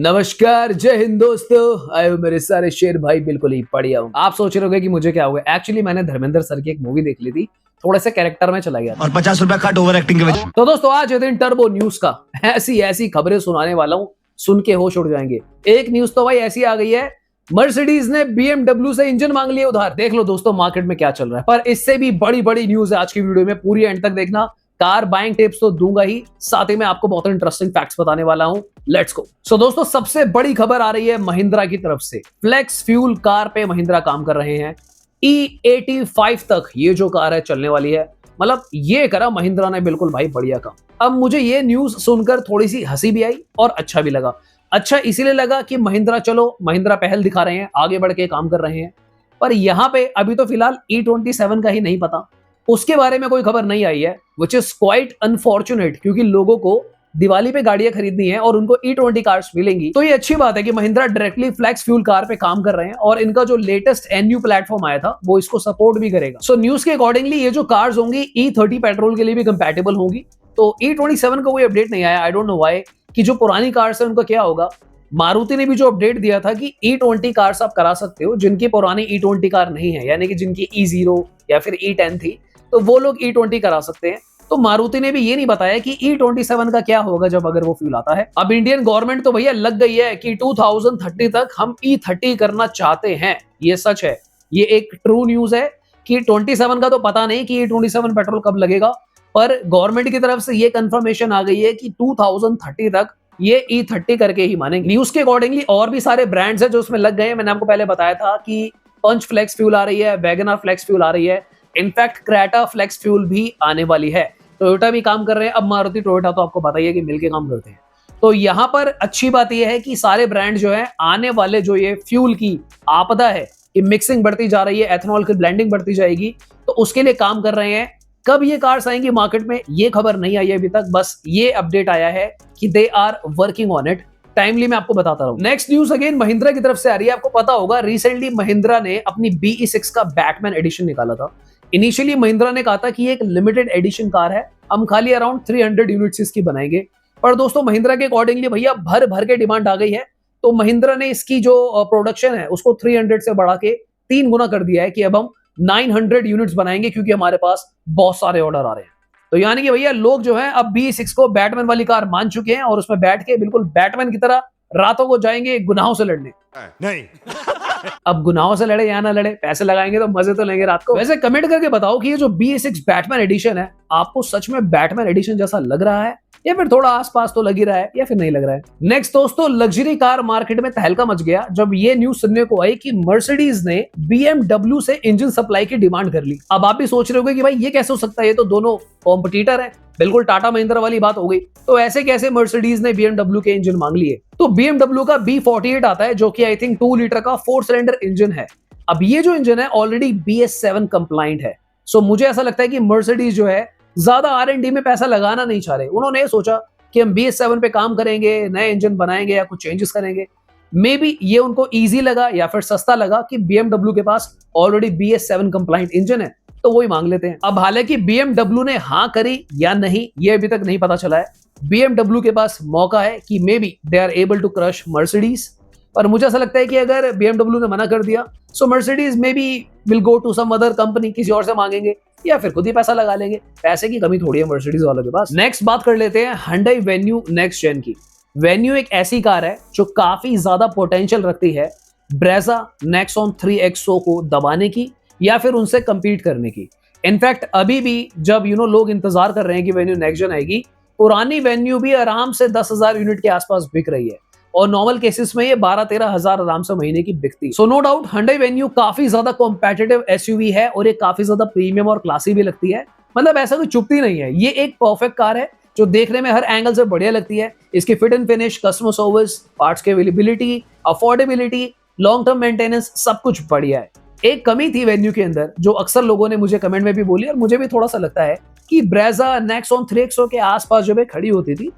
नमस्कार, जय हिंद दोस्तों। आए हो मेरे सारे शेर भाई, बिल्कुल ही बढ़िया हूँ। आप सोच रहे होगे कि मुझे क्या हुआ। एक्चुअली मैंने धर्मेंद्र सर की एक मूवी देख ली थी, थोड़े से कैरेक्टर में चला गया और 50 रुपया कट ओवर एक्टिंग के वजह। तो दोस्तों आज है दिन टर्बो न्यूज का। ऐसी ऐसी खबरें सुनाने वाला हूँ, सुन के होश उड़ जाएंगे। एक न्यूज तो भाई ऐसी आ गई है, मर्सिडीज ने BMW से इंजन मांग लिया उधार। देख लो दोस्तों मार्केट में क्या चल रहा है। पर इससे भी बड़ी बड़ी न्यूज है आज की वीडियो में, पूरी एंड तक देखना। कार बाइंग टिप्स तो दूंगा ही, साथ ही मैं आपको बहुत इंटरेस्टिंग फैक्ट्स बताने वाला हूं। Let's go. सो दोस्तों सबसे बड़ी खबर आ रही है महिंद्रा की तरफ से। फ्लेक्स फ्यूल कार पे महिंद्रा काम कर रहे हैं। E85 तक ये जो कार है चलने वाली है। मतलब ये करा महिंद्रा ने बिल्कुल भाई बढ़िया काम। अब मुझे ये न्यूज सुनकर थोड़ी सी हंसी भी आई और अच्छा भी लगा। अच्छा इसीलिए लगा कि महिंद्रा पहल दिखा रहे हैं, आगे बढ़ के काम कर रहे हैं। पर यहाँ पे अभी तो फिलहाल E27 का ही नहीं पता, उसके बारे में कोई खबर नहीं आई है, विच इज क्वाइट अनफॉर्चुनेट, क्योंकि लोगों को दिवाली पे गाड़ियां खरीदनी है और उनको E20 कार्स मिलेंगी। तो ये अच्छी बात है कि Mahindra directly flex fuel car पे काम कर रहे हैं और इनका जो लेटेस्ट NU प्लेटफॉर्म आया था वो इसको सपोर्ट भी करेगा। सो न्यूज के अकॉर्डिंगली ये जो कार्स होंगी E30 पेट्रोल के लिए भी कंपैटिबल होंगी। तो E27 का कोई अपडेट नहीं आया, आई डोंट नो व्हाई, कि जो पुरानी कार्स है उनका क्या होगा। मारुति ने भी जो अपडेट दिया था कि E20 कार्स आप करा सकते हो जिनकी पुरानी E20 कार नहीं है, यानी कि जिनकी E0 या फिर E10 थी, तो वो लोग E20 करा सकते हैं। तो मारुति ने भी ये नहीं बताया कि E27 का क्या होगा जब अगर वो फ्यूल आता है। अब इंडियन गवर्नमेंट तो भैया लग गई है कि 2030 तक हम E30 करना चाहते हैं। ये सच है, ये एक ट्रू न्यूज है कि 27 का तो पता नहीं कि E27 पेट्रोल कब लगेगा, पर गवर्नमेंट की तरफ से ये कंफर्मेशन आ गई है कि 2030 तक ये E30 करके ही मानेंगे। न्यूज के अकॉर्डिंगली और भी सारे ब्रांड्स हैं जो उसमें लग गए हैं। मैंने आपको पहले बताया था कि पंच फ्लेक्स फ्यूल आ रही है, वैगनर फ्लेक्स फ्यूल आ रही है, इनफैक्ट क्रेटा फ्लेक्स फ्यूल भी आने वाली है। टोयोटा भी काम कर रहे हैं। अब मारुति टोयोटा तो आपको बताइए कि मिलके काम करते हैं। तो यहाँ पर अच्छी बात यह है कि सारे ब्रांड जो है आने वाले जो ये फ्यूल की आपदा है कि मिक्सिंग बढ़ती जा रही है, एथेनॉल की ब्लेंडिंग बढ़ती जाएगी, तो उसके लिए काम कर रहे हैं। कब ये कार्स आएंगी मार्केट में ये खबर नहीं आई अभी तक, बस ये अपडेट आया है कि they are working on it. Timely मैं आपको बताता रहूं। नेक्स्ट न्यूज अगेन महिंद्रा की तरफ से आ रही है। आपको पता होगा रिसेंटली महिंद्रा ने अपनी BE6 का बैटमैन एडिशन निकाला था। इनिशियली महिंद्रा ने कहा था कि एक लिमिटेड एडिशन कार है, हम खाली अराउंड 300 यूनिट्स इसकी बनाएंगे। पर दोस्तों महिंद्रा के अकॉर्डिंगली भैया भर भर के डिमांड आ गई है, तो महिंद्रा ने इसकी जो प्रोडक्शन है उसको 300 से बढ़ा के 3 गुना कर दिया है कि अब हम 900 यूनिट्स बनाएंगे, क्योंकि हमारे पास बहुत सारे ऑर्डर आ रहे हैं। तो यानी कि भैया लोग जो है अब BE6 को बैटमैन वाली कार मान चुके हैं और उसमें बैठ के बिल्कुल बैटमैन की तरह रातों को जाएंगे गुनाहों से लड़ने। नहीं अब गुनाहों से लड़े या ना लड़े, पैसे लगाएंगे तो मजे तो लेंगे रात को। वैसे कमेंट करके बताओ कि ये जो BE6 बैटमैन एडिशन है आपको सच में बैटमैन एडिशन जैसा लग रहा है, या फिर थोड़ा आसपास तो लग ही रहा है, या फिर नहीं लग रहा है। नेक्स्ट दोस्तों लग्जरी कार मार्केट में तहलका मच गया जब ये न्यूज सुनने को आई कि मर्सिडीज ने BMW से इंजन सप्लाई की डिमांड कर ली। अब आप भी सोच रहे होगे कि भाई ये कैसे हो सकता है, ये तो दोनों कॉम्पिटिटर है, बिल्कुल टाटा महिंद्रा वाली बात हो गई। तो ऐसे कैसे मर्सिडीज ने BMW के इंजन मांग लिए। तो BMW का B48 आता है जो कि आई थिंक 2 लीटर का 4 सिलेंडर इंजन है। अब ये जो इंजन है ऑलरेडी BS7 कंप्लाइंट है। सो मुझे ऐसा लगता है कि मर्सिडीज जो है ज्यादा R&D में पैसा लगाना नहीं चाह रहे। उन्होंने सोचा कि हम BS7 पे काम करेंगे, नए इंजन बनाएंगे या कुछ चेंजेस करेंगे। मे बी ये उनको इजी लगा या फिर सस्ता लगा कि BMW के पास ऑलरेडी BS7 कंप्लाइंट इंजन है, तो वही मांग लेते हैं। अब हालांकि BMW ने हाँ करी या नहीं ये अभी तक नहीं पता चला है। BMW के पास मौका है कि maybe they are able to crush Mercedes, पर मुझे ऐसा लगता है कि अगर BMW ने मना कर दिया so Mercedes may be will go to some other company, किसी और से मांगेंगे या फिर खुद ही पैसा लगा लेंगे। पैसे की कमी थोड़ी है मर्सिडीज वालों के पास। नेक्स्ट बात कर लेते हैं Hyundai Venue नेक्स्ट जेन की। वेन्यू एक ऐसी कार है जो काफी ज्यादा पोटेंशियल रखती है ब्रेजा नेक्सॉन 3XO को दबाने की या फिर उनसे कंपीट करने की। इनफैक्ट अभी भी जब लोग इंतजार कर रहे हैं कि वेन्यू नेक्स्ट जेन आएगी, पुरानी वेन्यू भी आराम से 10,000 यूनिट के आसपास बिक रही है और नॉर्मल केसेस में ये 12-13 हजार आराम से महीने की बिकती। So no doubt Hyundai Venue काफी ज्यादा कॉम्पिटिटिव SUV है और ये काफी ज्यादा प्रीमियम और क्लासी भी लगती है। मतलब ऐसा कोई चुपती नहीं है, ये एक परफेक्ट कार है जो देखने में हर एंगल से बढ़िया लगती है। इसकी fit and finish, customer service, parts की availability, affordability, long term maintenance सब कुछ बढ़िया है। एक कमी थी वेन्यू के अंदर जो अक्सर लोगों ने मुझे कमेंट में भी बोली और मुझे भी थोड़ा सा लगता है कि ब्रेजा नेक्सॉन 3XO के आसपास जब खड़ी होती थी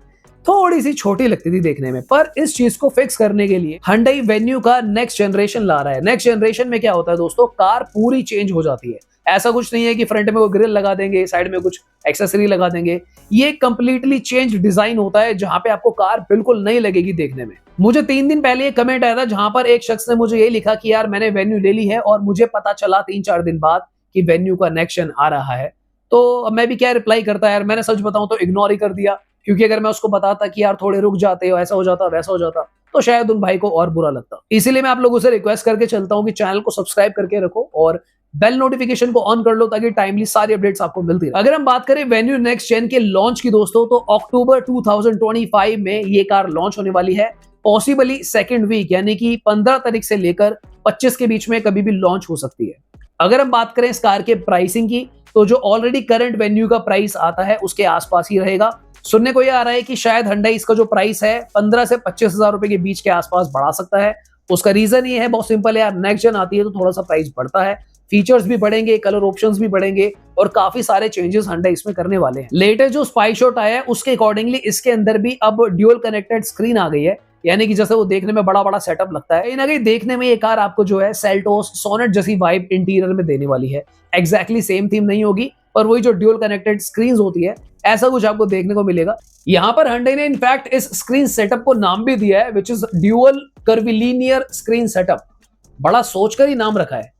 थोड़ी सी छोटी लगती थी देखने में। पर इस चीज को फिक्स करने के लिए Hyundai Venue का नेक्स्ट जनरेशन ला रहा है। नेक्स्ट जनरेशन में क्या होता है दोस्तों, कार पूरी चेंज हो जाती है। ऐसा कुछ नहीं है कि फ्रंट में वो ग्रिल लगा देंगे, साइड में कुछ एक्सेसरी लगा देंगे। ये कंप्लीटली चेंज डिजाइन होता है जहां पे आपको कार बिल्कुल नई लगेगी देखने में। मुझे 3 दिन पहले एक कमेंट आया था जहां पर एक शख्स ने मुझे ये लिखा कि यार मैंने वेन्यू ले ली है और मुझे पता चला 3-4 दिन बाद कि वेन्यू का नेक्स्ट जन आ रहा है। तो अब मैं भी क्या रिप्लाई करता यार, मैंने सच बताऊं तो इग्नोर ही कर दिया, क्योंकि अगर मैं उसको बताता कि यार थोड़े रुक जाते हो, ऐसा हो जाता वैसा हो जाता, तो शायद उन भाई को और बुरा लगता। इसीलिए मैं आप लोगों से रिक्वेस्ट करके चलता हूं कि चैनल को सब्सक्राइब करके रखो और बेल नोटिफिकेशन को ऑन कर लो ताकि टाइमली सारी अपडेट्स आपको मिलती रहे। अगर हम बात करें वेन्यू नेक्स्ट जेन के लॉन्च की दोस्तों, तो अक्टूबर 2025 में ये कार लॉन्च होने वाली है, पॉसिबली सेकंड वीक यानी कि 15 तारीख से लेकर 25 के बीच में कभी भी लॉन्च हो सकती है। अगर हम बात करें इस कार के प्राइसिंग की, तो जो ऑलरेडी करंट वेन्यू का प्राइस आता है उसके आसपास ही रहेगा। सुनने को यह आ रहा है कि शायद Hyundai इसका जो प्राइस है 15 से 25 हजार रुपए के बीच के आसपास बढ़ा सकता है। उसका रीजन ये है, बहुत सिंपल है यार, नेक्स्ट जेन आती है तो थोड़ा सा प्राइस बढ़ता है, फीचर्स भी बढ़ेंगे, कलर ऑप्शंस भी बढ़ेंगे और काफी सारे चेंजेस Hyundai इसमें करने वाले हैं। लेटेस्ट जो स्पाई शॉट आया है उसके अकॉर्डिंगली इसके अंदर भी अब ड्यूअल कनेक्टेड स्क्रीन आ गई है, यानी कि जैसे वो देखने में बड़ा बड़ा सेटअप लगता है, कहीं ना कहीं देखने में ये कार आपको जो है सेल्टोस सोनेट जैसी वाइब इंटीरियर में देने वाली है। एग्जैक्टली सेम थीम नहीं होगी, पर वही जो ड्यूअल कनेक्टेड स्क्रीन होती है ऐसा कुछ आपको देखने को मिलेगा। यहाँ पर Hyundai ने इनफैक्ट इस स्क्रीन सेटअप को नाम भी दिया है, which is dual कर्विलीनियर screen setup. बड़ा सोचकर ही नाम रखा है।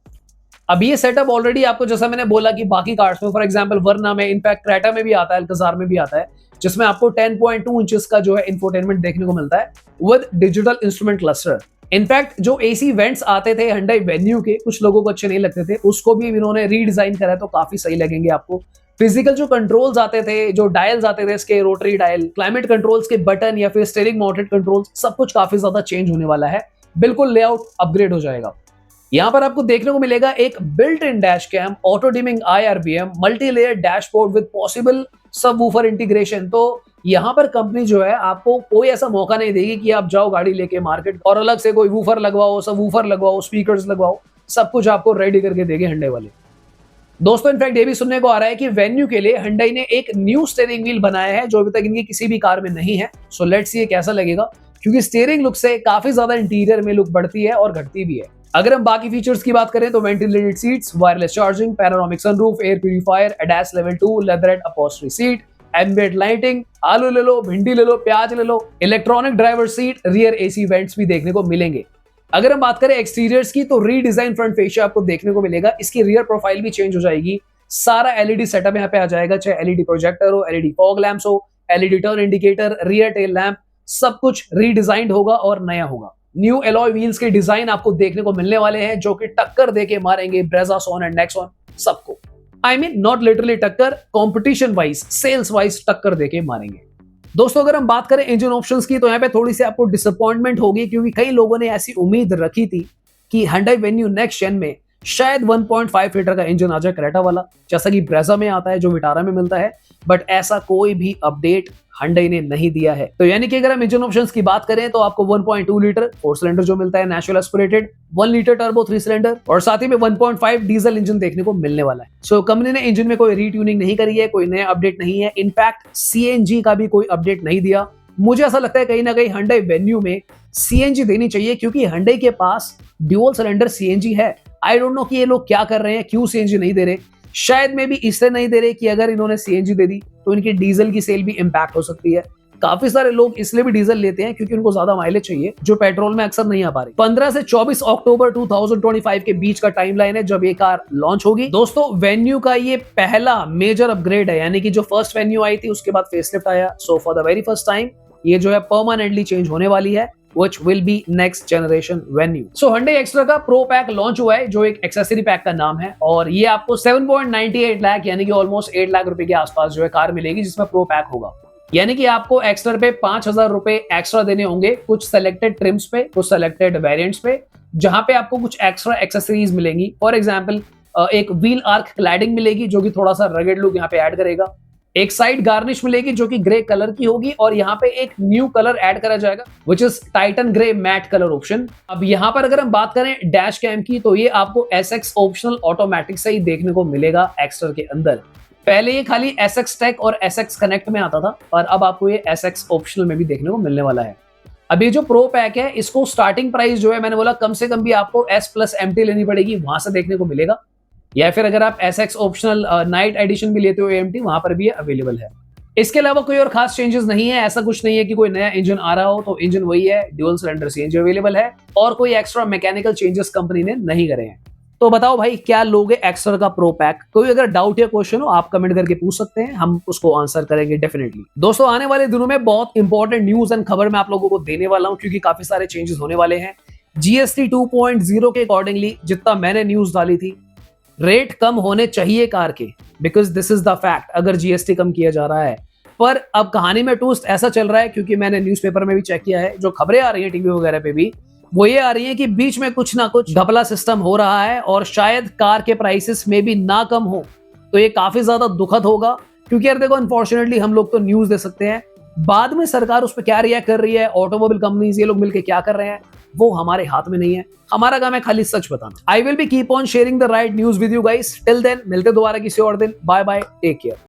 अब ये सेटअप ऑलरेडी आपको, जैसा मैंने बोला कि बाकी कार्स में, फॉर एग्जांपल वर्ना में, इनफैक्ट क्रेटा में भी आता है, अल्काजार में भी आता है, जिसमें आपको 10.2 इंचेस का जो है इंफोटेनमेंट देखने को मिलता है with digital instrument cluster. In fact जो एसी वेंट्स आते थे Hyundai वेन्यू के, कुछ लोगों को अच्छे नहीं लगते थे, उसको भी इन्होंने रीडिजाइन करा है तो काफी सही लगेंगे आपको। फिजिकल जो कंट्रोल्स आते थे, जो डायल्स आते थे इसके, रोटरी डायल, क्लाइमेट कंट्रोल्स के बटन या फिर स्टीयरिंग माउंटेड कंट्रोल्स, सब कुछ काफी ज्यादा चेंज होने वाला है। बिल्कुल लेआउट अपग्रेड हो जाएगा। यहाँ पर आपको देखने को मिलेगा एक built in dash cam, auto dimming IRBM, multi layer dashboard with possible subwoofer integration. तो यहाँ पर कंपनी जो है आपको कोई ऐसा मौका नहीं देगी कि आप जाओ गाड़ी लेके मार्केट और अलग से कोई वूफर लगवाओ, सबवूफर लगवाओ, स्पीकर्स लगवाओ, सब कुछ आपको रेडी करके देंगे Hyundai वाले। दोस्तों इनफैक्ट ये भी सुनने को आ रहा है कि वेन्यू के लिए Hyundai ने एक न्यू स्टीयरिंग व्हील बनाया है जो अभी तक इनकी किसी भी कार में नहीं है। सो लेट्स सी ये कैसा लगेगा, क्योंकि स्टीयरिंग लुक से काफी ज्यादा इंटीरियर में लुक बढ़ती है और घटती भी है। अगर हम बाकी फीचर्स की बात करें तो ventilated seats, wireless charging, panoramic sunroof, air purifier, ADAS level 2, leatherette upholstery seat, ambient lighting, आलू ले लो, भिंडी ले लो, प्याज ले लो, electronic driver seat, rear AC vents भी देखने को मिलेंगे। अगर हम बात करें एक्सटीरियर्स की, तो रीडिजाइन फ्रंट फेशिया आपको देखने को मिलेगा। इसकी रियर प्रोफाइल भी चेंज हो जाएगी। सारा LED सेटअप यहाँ पे आ जाएगा, चाहे LED प्रोजेक्टर हो, LED फॉग लैंप्स हो, LED turn indicator, rear tail lamp, सब कुछ रीडिजाइंड होगा और नया होगा। न्यू एलॉय व्हील्स के डिजाइन आपको देखने को मिलने वाले हैं जो कि टक्कर देके मारेंगे ब्रेजा, सोन एंड नेक्सॉन सबको। आई मीन नॉट लिटरली टक्कर, कंपटीशन वाइज, सेल्स वाइज टक्कर देके मारेंगे। दोस्तों अगर हम बात करें इंजन ऑप्शंस की, तो यहाँ पे थोड़ी सी आपको डिसअपॉइंटमेंट होगी, क्योंकि कई लोगों ने ऐसी उम्मीद रखी थी कि Hyundai वेन्यू नेक्स्ट जेन में शायद 1.5 लीटर का इंजन आ जाए क्रेटा वाला, जैसा कि ब्रेजा में आता है, जो विटारा में मिलता है, बट ऐसा कोई भी अपडेट Hyundai ने नहीं दिया है। तो यानी कि अगर हम इंजन ऑप्शंस की बात करें तो आपको 1.2 लीटर 4 सिलेंडर जो मिलता है natural aspirated, 1 litre turbo 3 cylinder और साथ ही में 1.5 डीजल इंजन देखने को मिलने वाला है। सो कंपनी ने इंजन में कोई रीट्यूनिंग नहीं करी है, कोई नया अपडेट नहीं है। इनफैक्ट CNG का भी कोई अपडेट नहीं दिया। मुझे ऐसा लगता है कहीं ना कहीं Hyundai वेन्यू में CNG देनी चाहिए, क्योंकि Hyundai के पास ड्यूअल सिलेंडर CNG है। आई डोंट नो कि ये लोग क्या कर रहे हैं, क्यों CNG नहीं दे रहे। शायद में भी इसलिए नहीं दे रहे कि अगर इन्होंने CNG दे दी तो इनकी डीजल की सेल भी इंपैक्ट हो सकती है। काफी सारे लोग इसलिए भी डीजल लेते हैं क्योंकि उनको ज्यादा माइलेज चाहिए, जो पेट्रोल में अक्सर नहीं आ पा रही। 15 से 24 अक्टूबर 2025 के बीच का टाइमलाइन है जब ये कार लॉन्च होगी। दोस्तों वेन्यू का ये पहला मेजर अपग्रेड है, यानी कि जो फर्स्ट वेन्यू आई थी उसके बाद फेसलिफ्ट आया। So for the very first time ये जो है परमानेंटली चेंज होने वाली है, which will be next generation venue. So Hyundai Extra का प्रो पैक लॉन्च हुआ है, जो एक एक्सेसरी पैक का नाम है, और ये आपको 7.98 लाख यानी कि ऑलमोस्ट 8 लाख रुपए के आसपास जो है कार मिलेगी, जिसमें प्रो पैक होगा। यानी कि आपको एक्स्ट्रा पे 5,000 रुपए एक्स्ट्रा देने होंगे कुछ सेलेक्टेड ट्रिम्स पे, कुछ सेलेक्टेड वेरिएंट्स पे, जहां पे आपको कुछ एक्स्ट्रा एक्सेसरीज मिलेंगी। फॉर एग्जाम्पल एक व्हील आर्क क्लैडिंग मिलेगी जो कि थोड़ा सा रगेड लुक यहाँ पे ऐड करेगा। एक साइड गार्निश मिलेगी जो कि ग्रे कलर की होगी, और यहाँ पे एक न्यू कलर ऐड करा जाएगा which is Titan grey matte colour option. अब यहाँ पर अगर हम बात करें डैश कैम की, तो ये आपको SX ऑप्शनल ऑटोमेटिक से ही देखने को मिलेगा एक्स्ट्रा के अंदर। पहले ये खाली SX टेक और SX कनेक्ट में आता था, और अब आपको ये SX ऑप्शनल में भी देखने को मिलने वाला है। अब ये जो प्रो पैक है, इसको स्टार्टिंग प्राइस जो है, मैंने बोला कम से कम भी आपको S+ MT लेनी पड़ेगी, वहां से देखने को मिलेगा, या फिर अगर आप SX ऑप्शनल नाइट एडिशन भी लेते हो AMT, वहां पर भी ये अवेलेबल है। इसके अलावा कोई और खास चेंजेस नहीं है। ऐसा कुछ नहीं है कि कोई नया इंजन आ रहा हो, तो इंजन वही है, ड्यूल सिलेंडर सीएनजी अवेलेबल है और कोई एक्स्ट्रा मैकेनिकल चेंजेस कंपनी ने नहीं करे हैं। तो बताओ भाई क्या लोगे एक्स्ट्रा का प्रो पैक? कोई अगर डाउट या क्वेश्चन हो आप कमेंट करके पूछ सकते हैं, हम उसको आंसर करेंगे डेफिनेटली। दोस्तों आने वाले दिनों में बहुत इंपॉर्टेंट न्यूज एंड खबर मैं आप लोगों को देने वाला हूं, क्योंकि काफी सारे चेंजेस होने वाले हैं। जीएसटी 2.0 के अकॉर्डिंगली जितना मैंने न्यूज डाली थी, रेट कम होने चाहिए कार के, because this is the fact, अगर जीएसटी कम किया जा रहा है। पर अब कहानी में ट्विस्ट ऐसा चल रहा है, क्योंकि मैंने न्यूज़पेपर में भी चेक किया है, जो खबरें आ रही हैं टीवी वगैरह पे भी, वो ये आ रही है कि बीच में कुछ ना कुछ घपला सिस्टम हो रहा है और शायद कार के प्राइसेस में भी ना कम हो। तो ये काफी ज्यादा दुखद होगा, क्योंकि यार देखो अनफॉर्चुनेटली हम लोग तो न्यूज दे सकते हैं, बाद में सरकार उस पर क्या रिएक्ट कर रही है, ऑटोमोबाइल कंपनीज ये लोग मिलकर क्या कर रहे हैं, वो हमारे हाथ में नहीं है। हमारा काम है खाली सच बताना। I will be keep on sharing the right news with you guys. Till then मिलते दोबारा किसी और दिन। Bye bye, take care.